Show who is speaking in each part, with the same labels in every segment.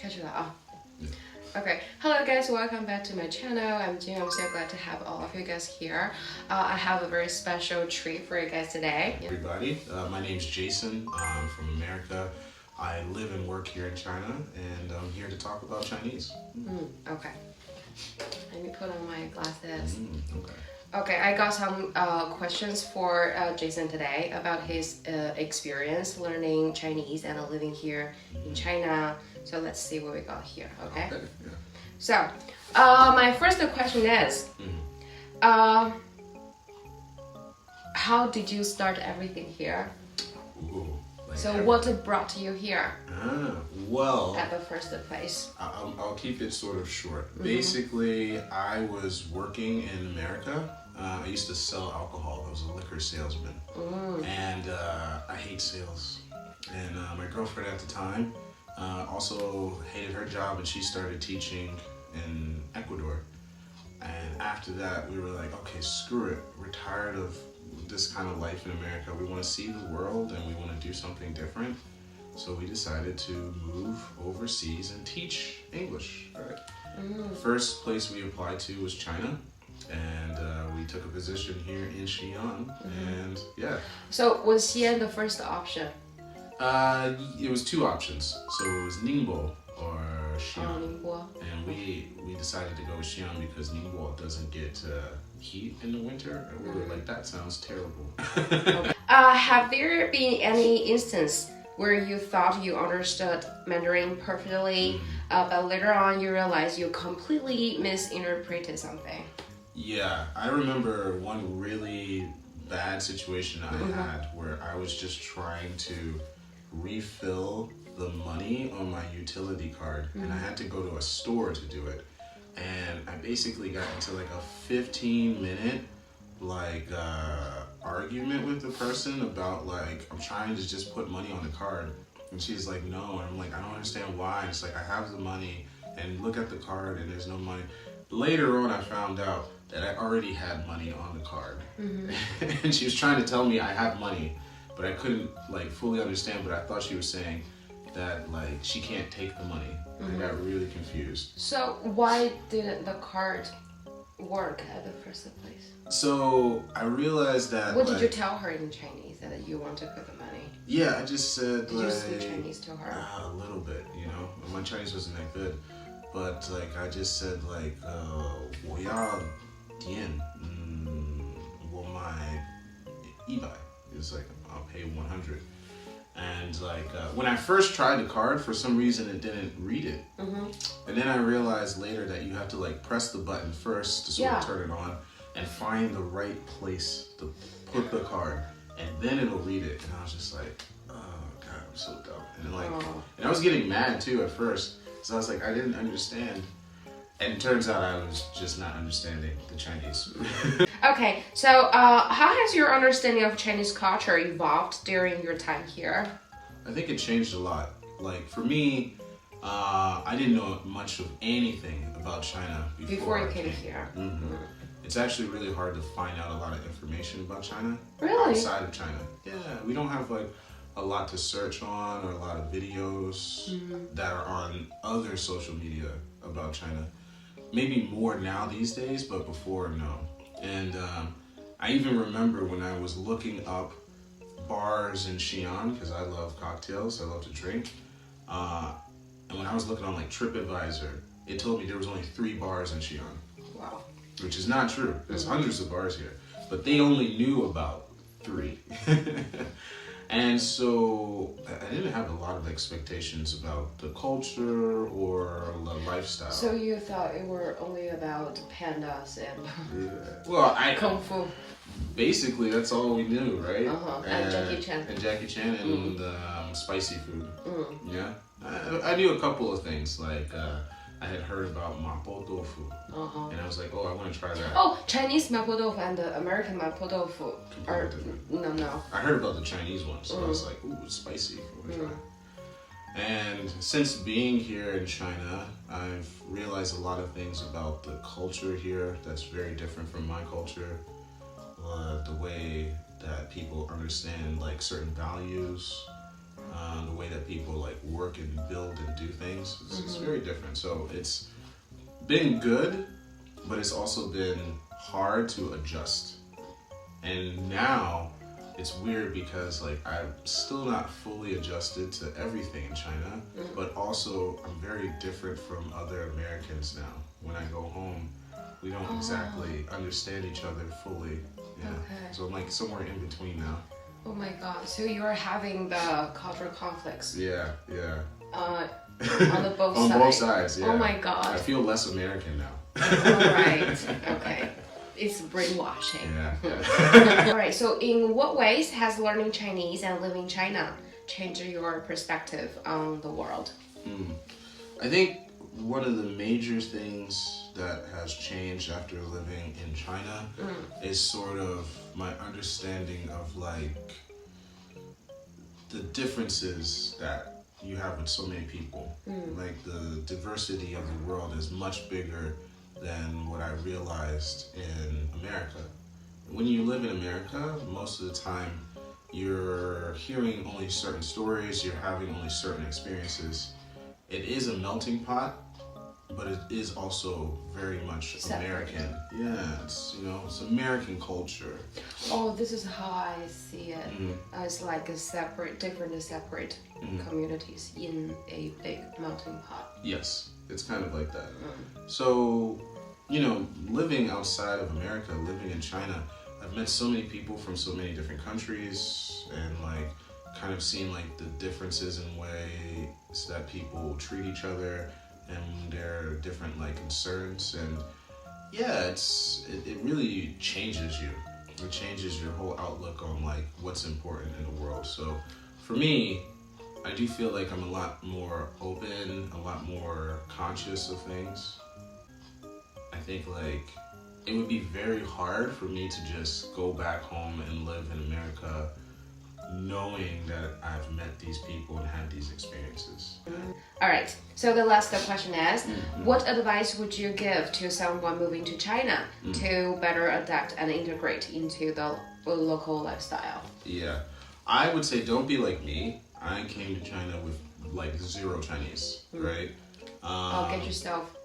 Speaker 1: 开始了啊。Okay, hello guys, welcome back to my channel. I'm Jun. I'm so glad to have all of you guys here. I have a very special treat for you guys today.
Speaker 2: Everybody, my name's Jason. I'm from America. I live and work here in China, and I'm here to talk about Chinese.
Speaker 1: Okay. Let me put on my glasses.
Speaker 2: Okay.
Speaker 1: Okay, I got some questions for Jason today about his experience learning Chinese and living here in China. So let's see what we got here, okay?
Speaker 2: Yeah.
Speaker 1: So, my first question is, how did you start everything here? What brought you here?
Speaker 2: Well,
Speaker 1: at the first place.
Speaker 2: I'll keep it sort of short. Basically, I was working in America. I used to sell alcohol. I was a liquor salesman. And I hate sales. And my girlfriend at the time also hated her job, and she started teaching in Ecuador. And after that, we were like, okay, screw it. We're tired of this kind of life in America. We want to see the world, and we want to do something different. So we decided to move overseas and teach English. Right? First place we applied to was China, and we took a position here in Xi'an, and yeah.
Speaker 1: So was Xi'an the first option?
Speaker 2: It was two options. So it was Ningbo or Xi'an.
Speaker 1: Ningbo.
Speaker 2: And we decided to go with Xi'an because Ningbo doesn't get heat in the winter. And we were like, that sounds terrible.
Speaker 1: Have there been any instance where you thought you understood Mandarin perfectly, but later on you realized you completely misinterpreted something?
Speaker 2: Yeah, I remember one really bad situation I had where I was just trying to refill the money on my utility card, and I had to go to a store to do it. And I basically got into like a 15-minute argument with the person about like, I'm trying to just put money on the card, and she's like, no, and I'm like, I don't understand why. And it's like, I have the money, and look at the card, and there's no money. Later on, I found out that I already had money on the card. And she was trying to tell me I have money, but I couldn't like fully understand, but I thought she was saying that like she can't take the money. I got really confused.
Speaker 1: So why didn't the card work at the first place?
Speaker 2: So I realized that.
Speaker 1: What did you tell her in Chinese that you want to put the money?
Speaker 2: Yeah, I just said
Speaker 1: Did you speak Chinese to her?
Speaker 2: A little bit, you know. My Chinese wasn't that good, but like I just said like 我要点我买100. It's like I'll pay 100. And like when I first tried the card, for some reason it didn't read it. And then I realized later that you have to like press the button first to sort of turn it on and find the right place to put the card, and then it'll read it. And I was just like, oh god, I'm so dumb. And like, and I was getting mad too at first. So I was like, I didn't understand. And it turns out I was just not understanding the Chinese.
Speaker 1: Okay, so how has your understanding of Chinese culture evolved during your time here?
Speaker 2: I think it changed a lot. Like for me, I didn't know much of anything about China before
Speaker 1: you came here.
Speaker 2: It's actually really hard to find out a lot of information about China outside of China. Yeah, we don't have like a lot to search on or a lot of videos that are on other social media about China. Maybe more now these days, but before, no. And I even remember when I was looking up bars in Xi'an, because I love cocktails, I love to drink. And when I was looking on like TripAdvisor, it told me there was only 3 bars in Xi'an.
Speaker 1: Wow.
Speaker 2: Which is not true. There's hundreds of bars here. But they only knew about 3. And so I didn't have a lot of expectations about the culture or the lifestyle.
Speaker 1: So you thought it were only about pandas and kung fu.
Speaker 2: Basically, that's all we knew, right?
Speaker 1: And Jackie Chan.
Speaker 2: And Jackie Chan and spicy food. Yeah. I knew a couple of things, like I had heard about mapo tofu, and I was like, oh, I want to try that.
Speaker 1: Oh, Chinese mapo tofu and the American mapo tofu are
Speaker 2: different.
Speaker 1: No.
Speaker 2: I heard about the Chinese one, so I was like, ooh, it's spicy. I want to try. And since being here in China, I've realized a lot of things about the culture here that's very different from my culture. The way that people understand like certain values, the way that people like work and build and do things. It's very different. So it's been good, but it's also been hard to adjust. And now it's weird because like I'm still not fully adjusted to everything in China, but also I'm very different from other Americans now. When I go home, we don't exactly understand each other fully. Yeah.
Speaker 1: Okay.
Speaker 2: So I'm like somewhere in between now.
Speaker 1: Oh my god. So you're having the cultural conflicts.
Speaker 2: Yeah.
Speaker 1: On the both
Speaker 2: On
Speaker 1: sides.
Speaker 2: both sides, yeah.
Speaker 1: Oh my god.
Speaker 2: I feel less American now.
Speaker 1: Alright. Okay. It's brainwashing.
Speaker 2: Yeah.
Speaker 1: Alright, so in what ways has learning Chinese and living in China changed your perspective on the world?
Speaker 2: I think one of the major things that has changed after living in China is sort of my understanding of like the differences that you have with so many people. Like the diversity of the world is much bigger than what I realized in America. When you live in America, most of the time you're hearing only certain stories, you're having only certain experiences. It is a melting pot, but it is also very much American. Yeah, it's it's American culture.
Speaker 1: Oh, this is how I see it. It's like a separate communities in a big melting pot.
Speaker 2: Yes, it's kind of like that. So, living outside of America, living in China, I've met so many people from so many different countries and like kind of seen like the differences in ways that people treat each other and their different like concerns, and yeah, it really changes you. It changes your whole outlook on like what's important in the world. So for me, I do feel like I'm a lot more open, a lot more conscious of things. I think like it would be very hard for me to just go back home and live in America knowing that I've met these people and had these experiences.
Speaker 1: Alright, so the last question is, what advice would you give to someone moving to China to better adapt and integrate into the local lifestyle?
Speaker 2: Yeah, I would say don't be like me. I came to China with like zero Chinese, right?
Speaker 1: Get yourself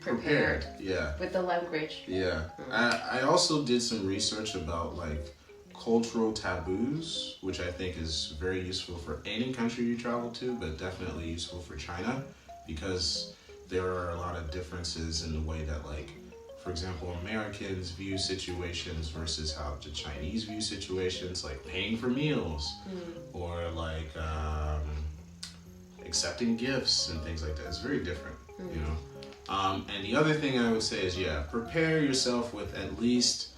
Speaker 1: prepared
Speaker 2: yeah.
Speaker 1: with the language.
Speaker 2: Yeah. I also did some research about like cultural taboos, which I think is very useful for any country you travel to, but definitely useful for China because there are a lot of differences in the way that like, for example, Americans view situations versus how the Chinese view situations, like paying for meals or like accepting gifts and things like that. It's very different, And the other thing I would say is, prepare yourself with at least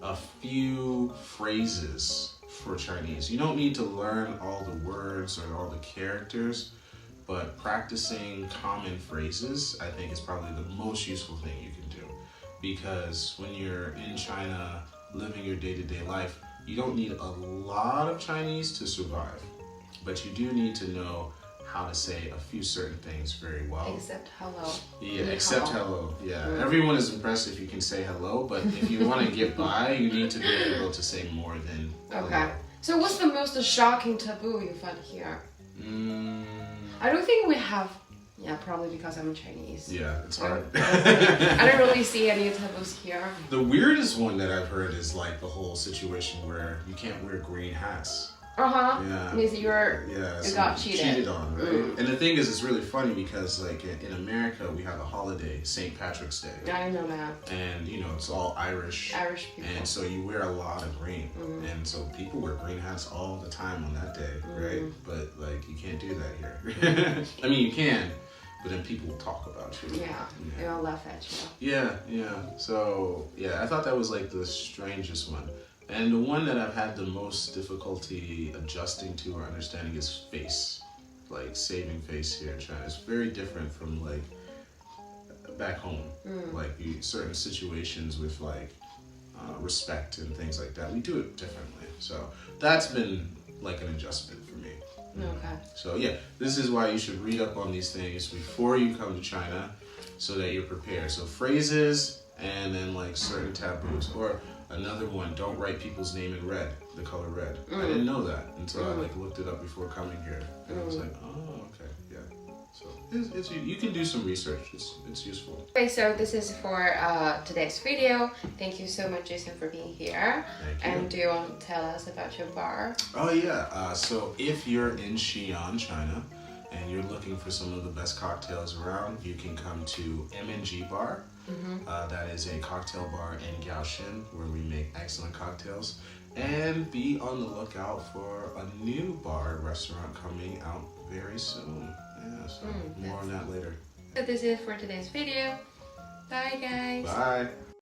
Speaker 2: a few phrases for Chinese. You don't need to learn all the words or all the characters, but practicing common phrases, I think, is probably the most useful thing you can do. Because when you're in China, living your day-to-day life, you don't need a lot of Chinese to survive, but you do need to know how to say a few certain things very well.
Speaker 1: Except hello.
Speaker 2: Yeah, except hello. Yeah, everyone is impressed if you can say hello, but if you want to get by, you need to be able to say more than hello.
Speaker 1: Okay. So what's the most shocking taboo you found here? I don't think we have. Yeah, probably because I'm Chinese.
Speaker 2: Yeah, it's hard.
Speaker 1: I don't really see any taboos here.
Speaker 2: The weirdest one that I've heard is like the whole situation where you can't wear green hats. Yeah.
Speaker 1: Means you got
Speaker 2: cheated on, right? And the thing is, it's really funny because like in America, we have a holiday, St. Patrick's Day.
Speaker 1: I know that.
Speaker 2: And it's all Irish.
Speaker 1: Irish people.
Speaker 2: And so you wear a lot of green. And so people wear green hats all the time on that day, right? But like you can't do that here. I mean, you can, but then people talk about you.
Speaker 1: Yeah. They'll laugh at you.
Speaker 2: Yeah. So I thought that was like the strangest one. And the one that I've had the most difficulty adjusting to or understanding is face. Like saving face here in China. It's very different from like back home. Like certain situations with like respect and things like that. We do it differently. So that's been like an adjustment for me.
Speaker 1: Okay.
Speaker 2: So this is why you should read up on these things before you come to China so that you're prepared. So phrases and then like certain taboos. Or Another one, don't write people's name in red, the color red. I didn't know that until I like looked it up before coming here. And I was like, oh, okay, yeah. So it's you can do some research. It's useful.
Speaker 1: Okay, so this is for today's video. Thank you so much, Jason, for being here.
Speaker 2: Thank you.
Speaker 1: And do you want to tell us about your bar?
Speaker 2: Oh yeah. So if you're in Xi'an, China, and you're looking for some of the best cocktails around, you can come to M&G Bar. That is a cocktail bar in Gaoshin where we make excellent cocktails. And be on the lookout for a new bar restaurant coming out very soon. Yeah, so more on that later.
Speaker 1: So this is it for today's video. Bye, guys.
Speaker 2: Bye.